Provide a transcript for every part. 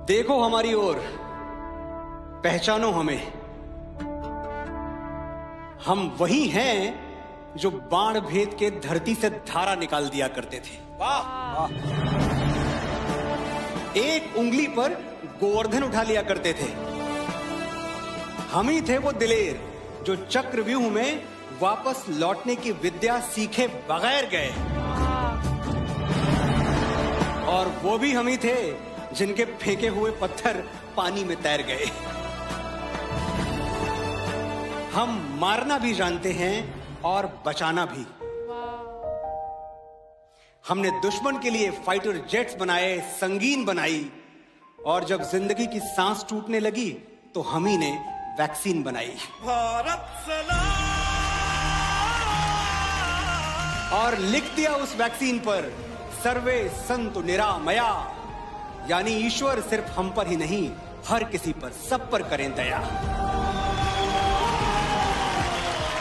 देखो हमारी ओर, पहचानो हमें। हम वही हैं जो बाण भेद के धरती से धारा निकाल दिया करते थे। वाह! एक उंगली पर गोवर्धन उठा लिया करते थे। हम ही थे वो दिलेर जो चक्रव्यूह में वापस लौटने की विद्या सीखे बगैर गए। और वो भी हम ही थे जिनके फेंके हुए पत्थर पानी में तैर गए। हम मारना भी जानते हैं और बचाना भी। हमने दुश्मन के लिए फाइटर जेट्स बनाए, संगीन बनाई, और जब जिंदगी की सांस टूटने लगी तो हम ही ने वैक्सीन बनाई। भारत और लिख दिया उस वैक्सीन पर, सर्वे संतु निरामया, यानी ईश्वर सिर्फ हम पर ही नहीं, हर किसी पर, सब पर करें दया।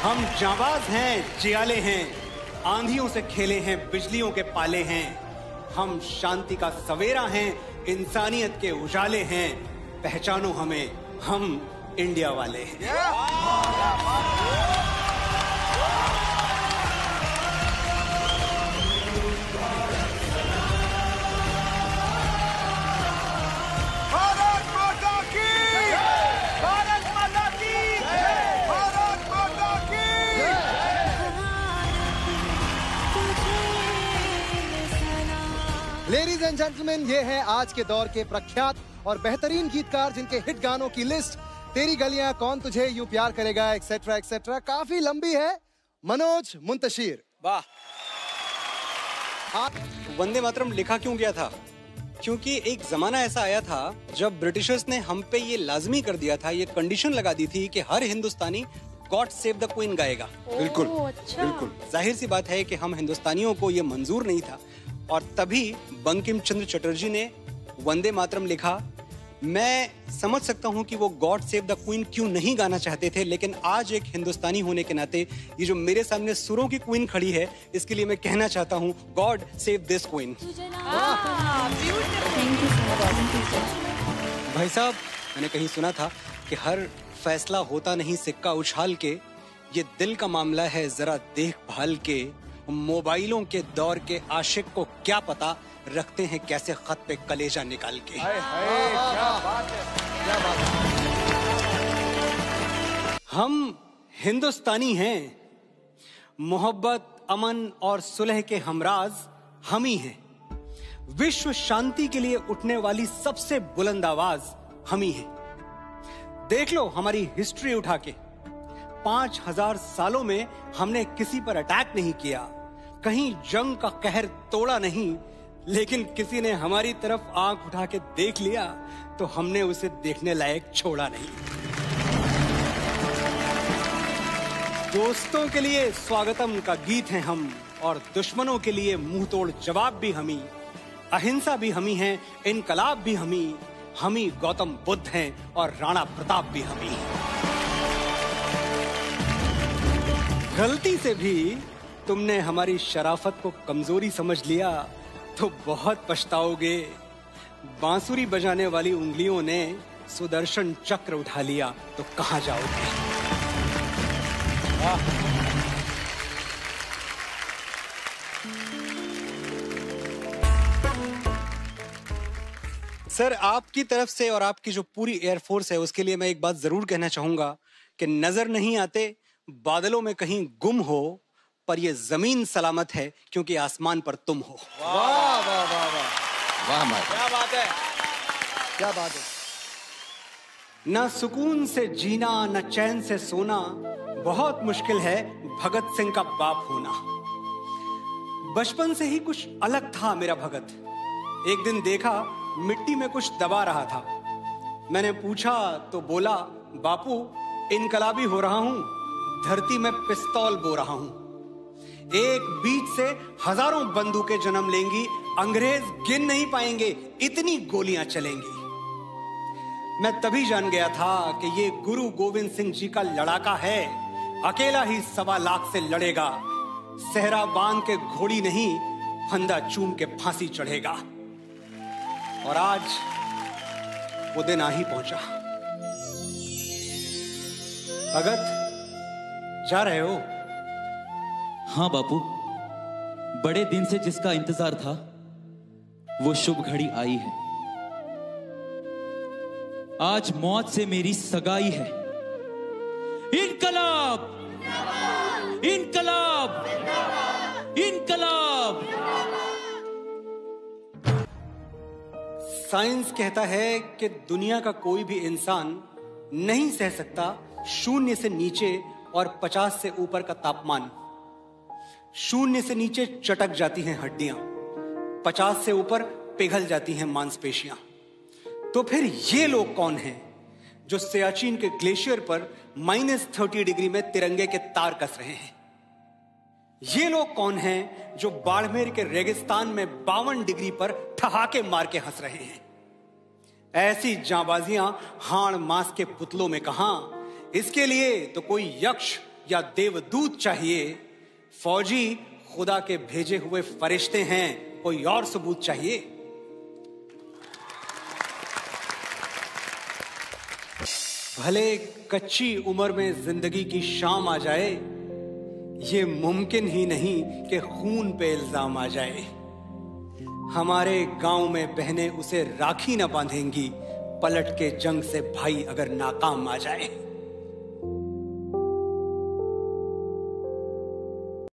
हम जाबाज हैं, जियाले हैं, आंधियों से खेले हैं, बिजलियों के पाले हैं। हम शांति का सवेरा हैं, इंसानियत के उजाले हैं। पहचानो हमें, हम इंडिया वाले हैं। लेडीज एंड जेंटलमैन, ये है आज के दौर के प्रख्यात और बेहतरीन गीतकार जिनके हिट गानों की लिस्ट तेरी गलियां, कौन तुझे यूं प्यार करेगा, एक्सेट्रा एक्सेट्रा, काफी लंबी है। मनोज मुंतशिर। वाह! वंदे मातरम लिखा क्यों गया था? क्योंकि एक जमाना ऐसा आया था जब ब्रिटिशर्स ने हम पे ये लाजमी कर दिया था, ये कंडीशन लगा दी थी कि हर हिंदुस्तानी गॉड सेव द क्वीन गाएगा। बिल्कुल, अच्छा। बिल्कुल जाहिर सी बात है कि हम हिंदुस्तानियों को ये मंजूर नहीं था, और तभी बंकिम चंद्र चटर्जी ने वंदे मातरम लिखा। मैं समझ सकता हूं कि वो गॉड सेव द क्वीन क्यों नहीं गाना चाहते थे, लेकिन आज एक हिंदुस्तानी होने के नाते ये जो मेरे सामने सुरों की क्वीन खड़ी है, इसके लिए मैं कहना चाहता हूं, गॉड सेव दिस क्वीन। भाई साहब, मैंने कहीं सुना था कि हर फैसला होता नहीं सिक्का उछाल के, ये दिल का मामला है जरा देखभाल के। मोबाइलों के दौर के आशिक को क्या पता रखते हैं कैसे खत पे कलेजा निकाल के। क्या बात है, क्या बात है। हम हिंदुस्तानी हैं, मोहब्बत, अमन और सुलह के हमराज हम ही हैं। विश्व शांति के लिए उठने वाली सबसे बुलंद आवाज हम ही हैं। देख लो हमारी हिस्ट्री उठा के, 5000 सालों में हमने किसी पर अटैक नहीं किया, कहीं जंग का कहर तोड़ा नहीं, लेकिन किसी ने हमारी तरफ आंख उठा के देख लिया तो हमने उसे देखने लायक छोड़ा नहीं। दोस्तों के लिए स्वागतम का गीत हैं हम, और दुश्मनों के लिए मुंह तोड़ जवाब भी हम ही, अहिंसा भी हम ही हैं, इनकलाब भी हम ही गौतम बुद्ध हैं, और राणा प्रताप भी हम ही। गलती से भी तुमने हमारी शराफत को कमजोरी समझ लिया तो बहुत पछताओगे। बांसुरी बजाने वाली उंगलियों ने सुदर्शन चक्र उठा लिया तो कहां जाओगे। सर, आपकी तरफ से और आपकी जो पूरी एयरफोर्स है उसके लिए मैं एक बात जरूर कहना चाहूंगा कि नजर नहीं आते, बादलों में कहीं गुम हो, पर ये जमीन सलामत है क्योंकि आसमान पर तुम हो। वाह वाह वाह वाह वाह, क्या बात है, क्या बात है। न सुकून से जीना, न चैन से सोना, बहुत मुश्किल है भगत सिंह का बाप होना। बचपन से ही कुछ अलग था मेरा भगत। एक दिन देखा मिट्टी में कुछ दबा रहा था। मैंने पूछा तो बोला, बापू इनकलाबी हो रहा हूं, धरती में पिस्तौल बो रहा हूं। एक बीज से हजारों बंदूकें जन्म लेंगी, अंग्रेज गिन नहीं पाएंगे, इतनी गोलियां चलेंगी। मैं तभी जान गया था कि ये गुरु गोविंद सिंह जी का लड़ाका है, अकेला ही 1.25 लाख से लड़ेगा। सहरा बांध के घोड़ी नहीं, फंदा चूम के फांसी चढ़ेगा। और आज वो दिन आ ही पहुंचा। भगत, जा रहे हो? हाँ बापू, बड़े दिन से जिसका इंतजार था वो शुभ घड़ी आई है। आज मौत से मेरी सगाई है। इनकलाब! इनकलाब! इनकलाब! साइंस कहता है कि दुनिया का कोई भी इंसान नहीं सह सकता 0 से नीचे और 50 से ऊपर का तापमान। 0 से नीचे चटक जाती हैं हड्डियां, 50 से ऊपर पिघल जाती हैं मांसपेशियां। तो फिर ये लोग कौन हैं जो सियाचिन के ग्लेशियर पर -30 डिग्री में तिरंगे के तार कस रहे हैं? ये लोग कौन हैं जो बाड़मेर के रेगिस्तान में 52 डिग्री पर ठहाके मार के हंस रहे हैं? ऐसी जांबाजियां हाड़ मांस के पुतलों में कहां? इसके लिए तो कोई यक्ष या देवदूत चाहिए। फौजी खुदा के भेजे हुए फरिश्ते हैं, कोई और सबूत चाहिए। भले कच्ची उम्र में जिंदगी की शाम आ जाए, ये मुमकिन ही नहीं कि खून पे इल्जाम आ जाए। हमारे गांव में बहनें उसे राखी न बांधेंगी, पलट के जंग से भाई अगर नाकाम आ जाए।